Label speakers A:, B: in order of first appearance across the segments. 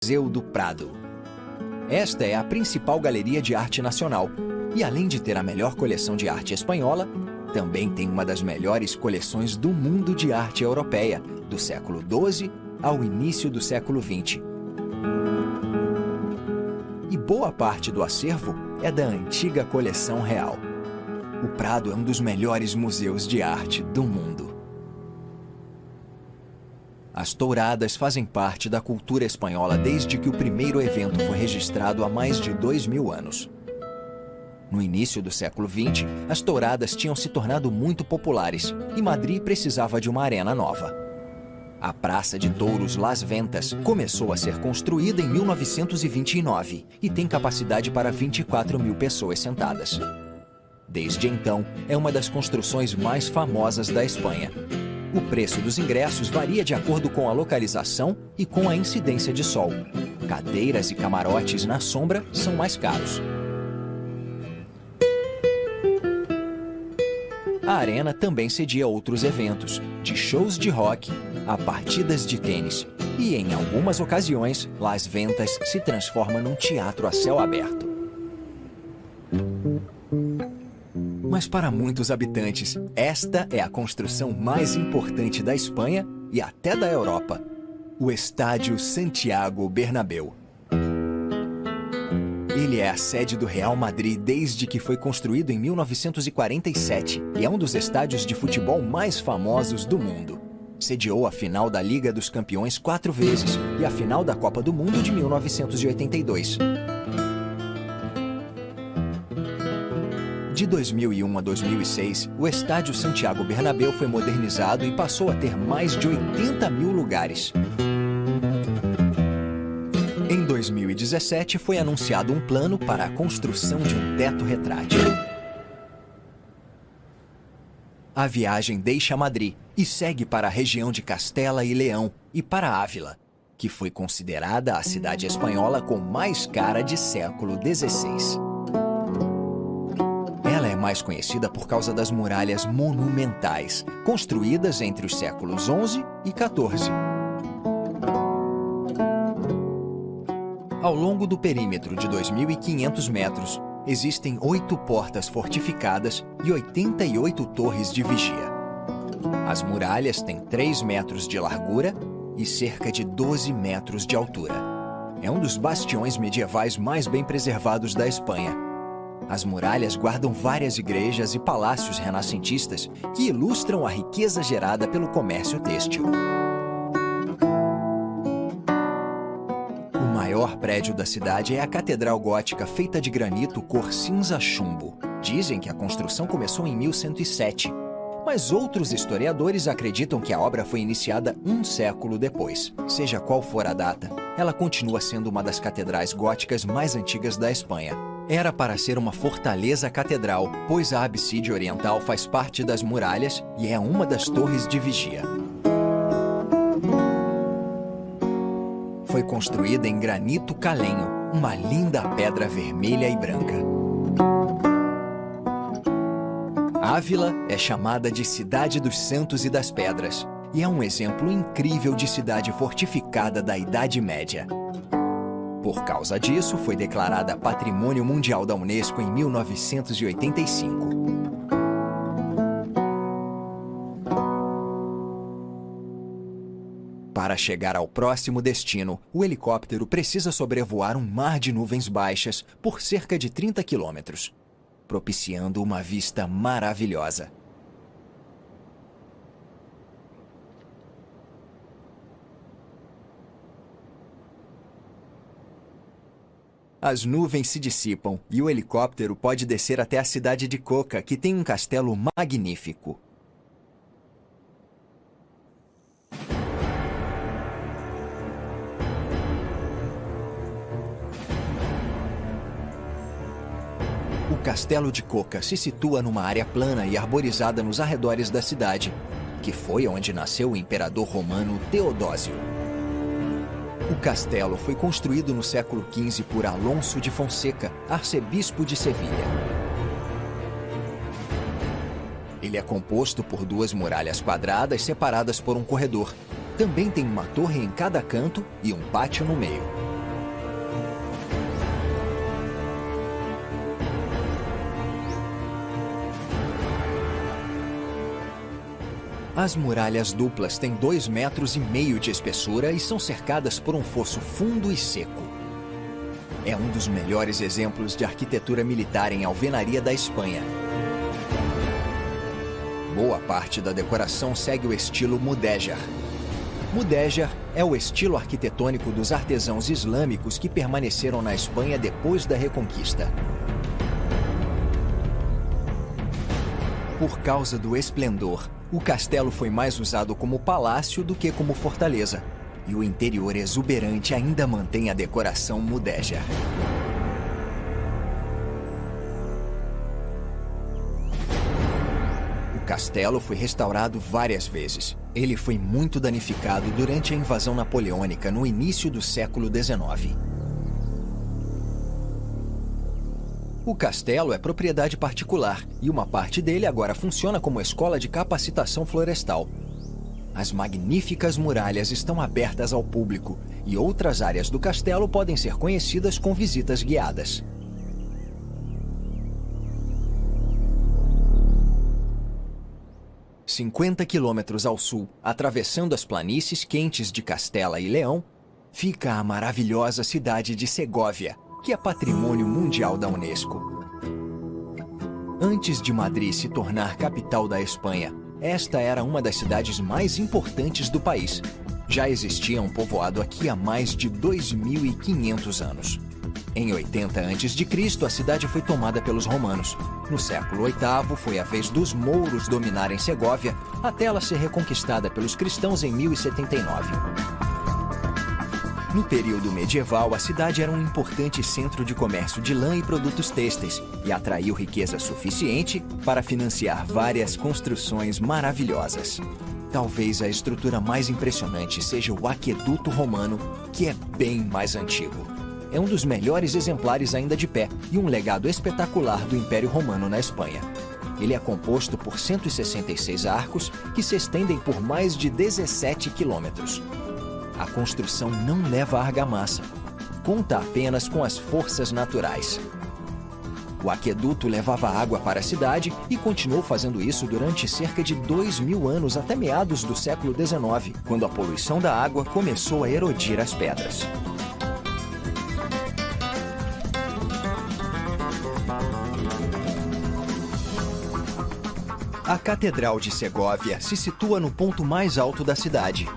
A: Museu do Prado. Esta é a principal galeria de arte nacional e, além de ter a melhor coleção de arte espanhola, também tem uma das melhores coleções do mundo de arte europeia, do século XII ao início do século XX. E boa parte do acervo é da antiga coleção real. O Prado é um dos melhores museus de arte do mundo. As touradas fazem parte da cultura espanhola desde que o primeiro evento foi registrado há mais de 2000 anos. No início do século XX, as touradas tinham se tornado muito populares e Madrid precisava de uma arena nova. A Praça de Touros Las Ventas começou a ser construída em 1929 e tem capacidade para 24 mil pessoas sentadas. Desde então, é uma das construções mais famosas da Espanha. O preço dos ingressos varia de acordo com a localização e com a incidência de sol. Cadeiras e camarotes na sombra são mais caros. A arena também cedia outros eventos, de shows de rock a partidas de tênis. E, em algumas ocasiões, Las Ventas se transforma num teatro a céu aberto. Mas para muitos habitantes, esta é a construção mais importante da Espanha e até da Europa: o Estádio Santiago Bernabéu. Ele é a sede do Real Madrid desde que foi construído em 1947 e é um dos estádios de futebol mais famosos do mundo. Sediou a final da Liga dos Campeões 4 vezes e a final da Copa do Mundo de 1982. De 2001 a 2006, o Estádio Santiago Bernabéu foi modernizado e passou a ter mais de 80 mil lugares. Em 2017, foi anunciado um plano para a construção de um teto retrátil. A viagem deixa Madrid e segue para a região de Castela e Leão e para Ávila, que foi considerada a cidade espanhola com mais cara de século XVI. Ela é mais conhecida por causa das muralhas monumentais, construídas entre os séculos XI e XIV. Ao longo do perímetro de 2.500 metros, existem 8 portas fortificadas e 88 torres de vigia. As muralhas têm 3 metros de largura e cerca de 12 metros de altura. É um dos bastiões medievais mais bem preservados da Espanha. As muralhas guardam várias igrejas e palácios renascentistas que ilustram a riqueza gerada pelo comércio têxtil. O maior prédio da cidade é a Catedral Gótica feita de granito cor cinza-chumbo. Dizem que a construção começou em 1107, mas outros historiadores acreditam que a obra foi iniciada um século depois. Seja qual for a data, ela continua sendo uma das catedrais góticas mais antigas da Espanha. Era para ser uma fortaleza catedral, pois a absíde oriental faz parte das muralhas e é uma das torres de vigia. Foi construída em granito calenho, uma linda pedra vermelha e branca. Ávila é chamada de Cidade dos Santos e das Pedras e é um exemplo incrível de cidade fortificada da Idade Média. Por causa disso, foi declarada Patrimônio Mundial da Unesco em 1985. Para chegar ao próximo destino, o helicóptero precisa sobrevoar um mar de nuvens baixas por cerca de 30 quilômetros, propiciando uma vista maravilhosa. As nuvens se dissipam e o helicóptero pode descer até a cidade de Coca, que tem um castelo magnífico. O Castelo de Coca se situa numa área plana e arborizada nos arredores da cidade, que foi onde nasceu o imperador romano Teodósio. O castelo foi construído no século XV por Alonso de Fonseca, arcebispo de Sevilha. Ele é composto por 2 muralhas quadradas separadas por um corredor. Também tem uma torre em cada canto e um pátio no meio. As muralhas duplas têm 2,5 metros de espessura e são cercadas por um fosso fundo e seco. É um dos melhores exemplos de arquitetura militar em alvenaria da Espanha. Boa parte da decoração segue o estilo mudéjar. Mudéjar é o estilo arquitetônico dos artesãos islâmicos que permaneceram na Espanha depois da Reconquista. Por causa do esplendor, o castelo foi mais usado como palácio do que como fortaleza, e o interior exuberante ainda mantém a decoração mudéjar. O castelo foi restaurado várias vezes. Ele foi muito danificado durante a invasão napoleônica no início do século XIX. O castelo é propriedade particular e uma parte dele agora funciona como escola de capacitação florestal. As magníficas muralhas estão abertas ao público e outras áreas do castelo podem ser conhecidas com visitas guiadas. – 50 quilômetros ao sul, atravessando as planícies quentes de Castela e Leão, fica a maravilhosa cidade de Segóvia, que é patrimônio mundial da Unesco. Antes de Madrid se tornar capital da Espanha, esta era uma das cidades mais importantes do país. Já existia um povoado aqui há mais de 2.500 anos. Em 80 a.C., a cidade foi tomada pelos romanos. No século VIII, foi a vez dos mouros dominarem Segóvia, até ela ser reconquistada pelos cristãos em 1079. No período medieval, a cidade era um importante centro de comércio de lã e produtos têxteis e atraiu riqueza suficiente para financiar várias construções maravilhosas. Talvez a estrutura mais impressionante seja o Aqueduto Romano, que é bem mais antigo. É um dos melhores exemplares ainda de pé e um legado espetacular do Império Romano na Espanha. Ele é composto por 166 arcos que se estendem por mais de 17 quilômetros. A construção não leva argamassa. Conta apenas com as forças naturais. O aqueduto levava água para a cidade e continuou fazendo isso durante cerca de 2.000 anos até meados do século XIX, quando a poluição da água começou a erodir as pedras. A Catedral de Segóvia se situa no ponto mais alto da cidade.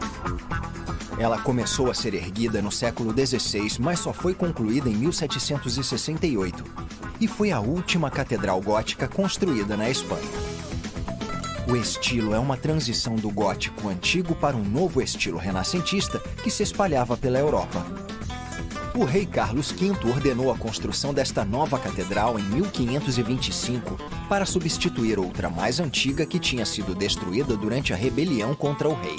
A: Ela começou a ser erguida no século XVI, mas só foi concluída em 1768 e foi a última catedral gótica construída na Espanha. O estilo é uma transição do gótico antigo para um novo estilo renascentista que se espalhava pela Europa. O rei Carlos V ordenou a construção desta nova catedral em 1525 para substituir outra mais antiga que tinha sido destruída durante a rebelião contra o rei.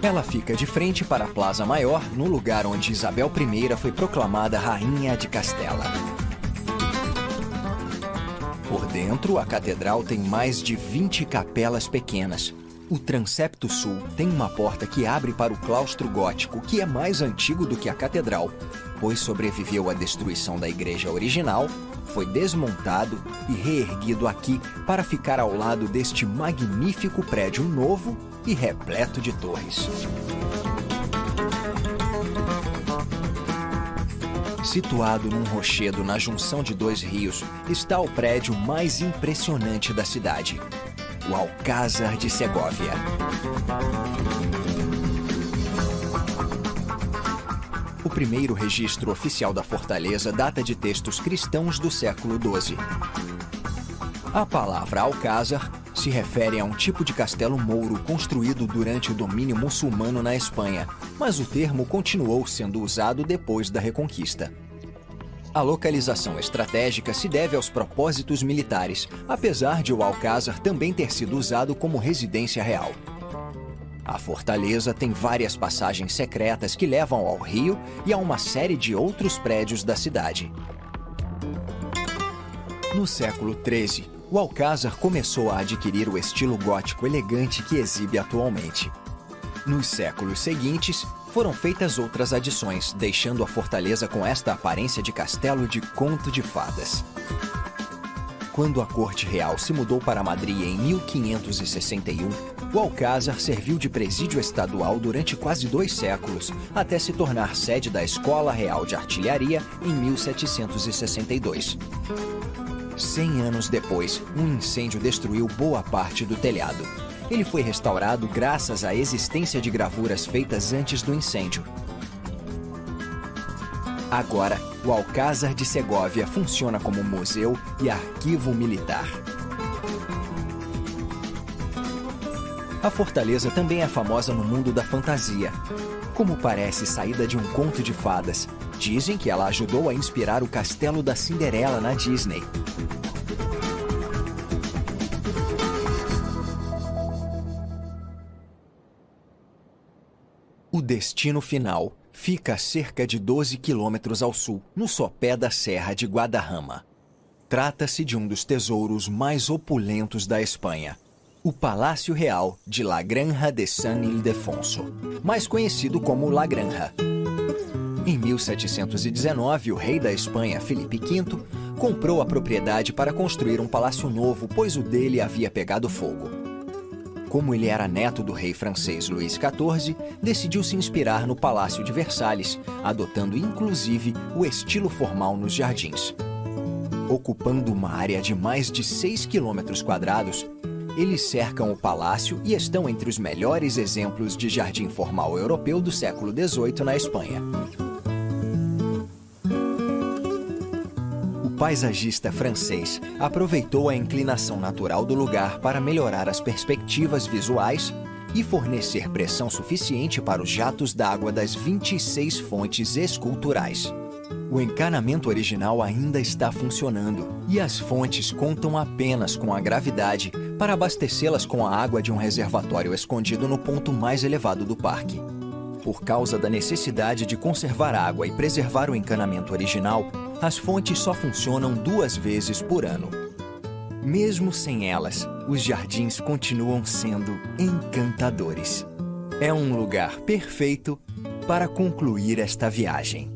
A: Ela fica de frente para a Plaza Maior, no lugar onde Isabel I foi proclamada Rainha de Castela. Por dentro, a catedral tem mais de 20 capelas pequenas. O transepto sul tem uma porta que abre para o claustro gótico, que é mais antigo do que a catedral, pois sobreviveu à destruição da igreja original, foi desmontado e reerguido aqui para ficar ao lado deste magnífico prédio novo e repleto de torres. Situado num rochedo na junção de dois rios, está o prédio mais impressionante da cidade, o Alcázar de Segóvia. O primeiro registro oficial da fortaleza data de textos cristãos do século XII. A palavra Alcázar se refere a um tipo de castelo mouro construído durante o domínio muçulmano na Espanha, mas o termo continuou sendo usado depois da Reconquista. A localização estratégica se deve aos propósitos militares, apesar de o Alcázar também ter sido usado como residência real. A fortaleza tem várias passagens secretas que levam ao rio e a uma série de outros prédios da cidade. No século XIII, o Alcázar começou a adquirir o estilo gótico elegante que exibe atualmente. Nos séculos seguintes, foram feitas outras adições, deixando a fortaleza com esta aparência de castelo de conto de fadas. Quando a corte real se mudou para Madrid em 1561, o Alcázar serviu de presídio estadual durante quase 2 séculos, até se tornar sede da Escola Real de Artilharia em 1762. 100 anos depois, um incêndio destruiu boa parte do telhado. Ele foi restaurado graças à existência de gravuras feitas antes do incêndio. Agora, o Alcázar de Segóvia funciona como museu e arquivo militar. A fortaleza também é famosa no mundo da fantasia. Como parece saída de um conto de fadas, dizem que ela ajudou a inspirar o Castelo da Cinderela na Disney. O destino final fica a cerca de 12 quilômetros ao sul, no sopé da Serra de Guadarrama. Trata-se de um dos tesouros mais opulentos da Espanha, o Palácio Real de La Granja de San Ildefonso, mais conhecido como La Granja. Em 1719, o rei da Espanha, Felipe V, comprou a propriedade para construir um palácio novo, pois o dele havia pegado fogo. Como ele era neto do rei francês Luís XIV, decidiu se inspirar no Palácio de Versalhes, adotando inclusive o estilo formal nos jardins. Ocupando uma área de mais de 6 quilômetros quadrados, eles cercam o palácio e estão entre os melhores exemplos de jardim formal europeu do século XVIII na Espanha. O paisagista francês aproveitou a inclinação natural do lugar para melhorar as perspectivas visuais e fornecer pressão suficiente para os jatos d'água das 26 fontes esculturais. O encanamento original ainda está funcionando e as fontes contam apenas com a gravidade para abastecê-las com a água de um reservatório escondido no ponto mais elevado do parque. Por causa da necessidade de conservar água e preservar o encanamento original, as fontes só funcionam 2 vezes por ano. Mesmo sem elas, os jardins continuam sendo encantadores. É um lugar perfeito para concluir esta viagem.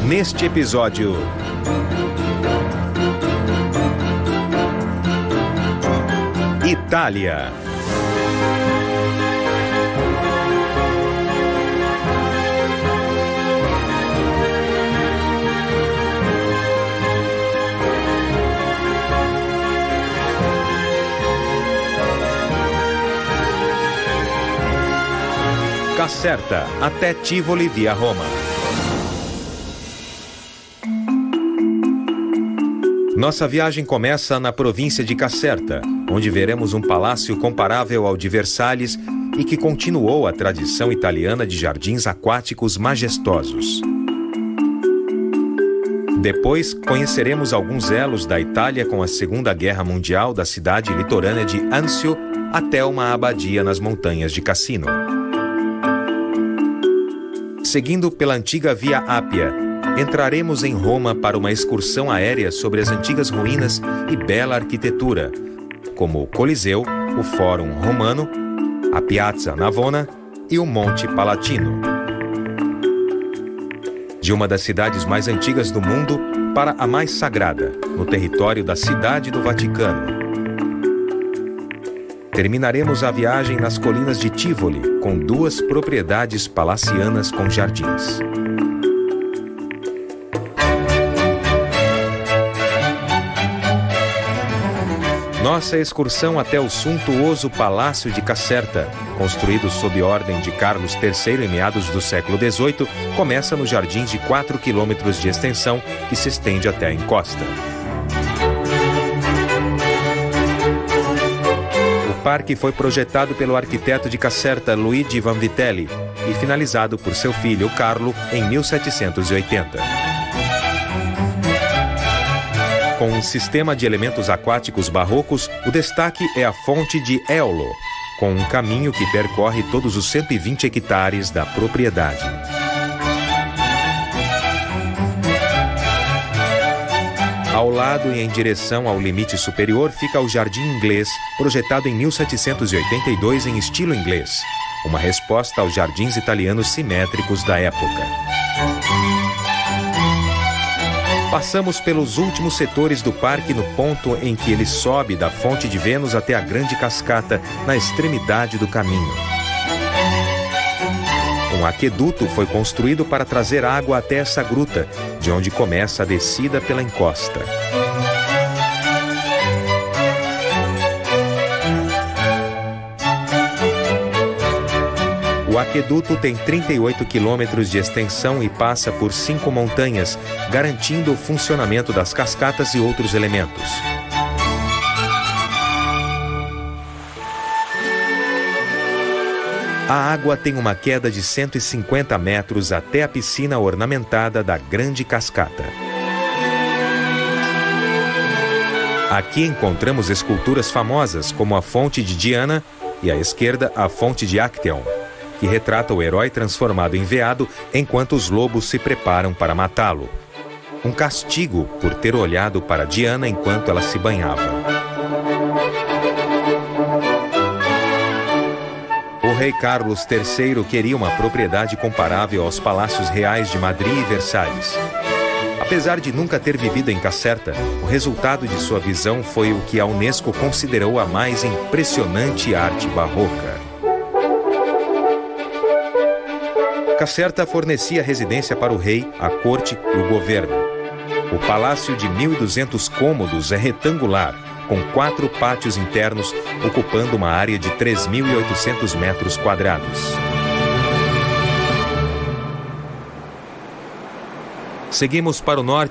B: Neste episódio, Itália. Caserta, até Tivoli via Roma. Nossa viagem começa na província de Caserta, onde veremos um palácio comparável ao de Versalhes e que continuou a tradição italiana de jardins aquáticos majestosos. Depois, conheceremos alguns elos da Itália com a Segunda Guerra Mundial da cidade litorânea de Anzio até uma abadia nas montanhas de Cassino. Seguindo pela antiga Via Ápia, entraremos em Roma para uma excursão aérea sobre as antigas ruínas e bela arquitetura, como o Coliseu, o Fórum Romano, a Piazza Navona e o Monte Palatino. De uma das cidades mais antigas do mundo para a mais sagrada, no território da Cidade do Vaticano. Terminaremos a viagem nas colinas de Tivoli, com 2 propriedades palacianas com jardins. Nossa excursão até o suntuoso Palácio de Caserta, construído sob ordem de Carlos III em meados do século XVIII, começa nos jardins de 4 quilômetros de extensão que se estende até a encosta. O parque foi projetado pelo arquiteto de Caserta, Luigi Vanvitelli, e finalizado por seu filho, Carlo, em 1780. Com um sistema de elementos aquáticos barrocos, o destaque é a fonte de Eolo, com um caminho que percorre todos os 120 hectares da propriedade. Ao lado e em direção ao limite superior fica o Jardim Inglês, projetado em 1782 em estilo inglês, uma resposta aos jardins italianos simétricos da época. Passamos pelos últimos setores do parque no ponto em que ele sobe da Fonte de Vênus até a Grande Cascata, na extremidade do caminho. Um aqueduto foi construído para trazer água até essa gruta, de onde começa a descida pela encosta. O aqueduto tem 38 quilômetros de extensão e passa por 5 montanhas, garantindo o funcionamento das cascatas e outros elementos. A água tem uma queda de 150 metros até a piscina ornamentada da Grande Cascata. Aqui encontramos esculturas famosas como a Fonte de Diana e à esquerda a Fonte de Acteon, que retrata o herói transformado em veado enquanto os lobos se preparam para matá-lo. Um castigo por ter olhado para Diana enquanto ela se banhava. O rei Carlos III queria uma propriedade comparável aos palácios reais de Madrid e Versalhes. Apesar de nunca ter vivido em Caserta, o resultado de sua visão foi o que a Unesco considerou a mais impressionante arte barroca. Caserta fornecia residência para o rei, a corte e o governo. O palácio de 1.200 cômodos é retangular, com 4 pátios internos, ocupando uma área de 3.800 metros quadrados. Seguimos para o norte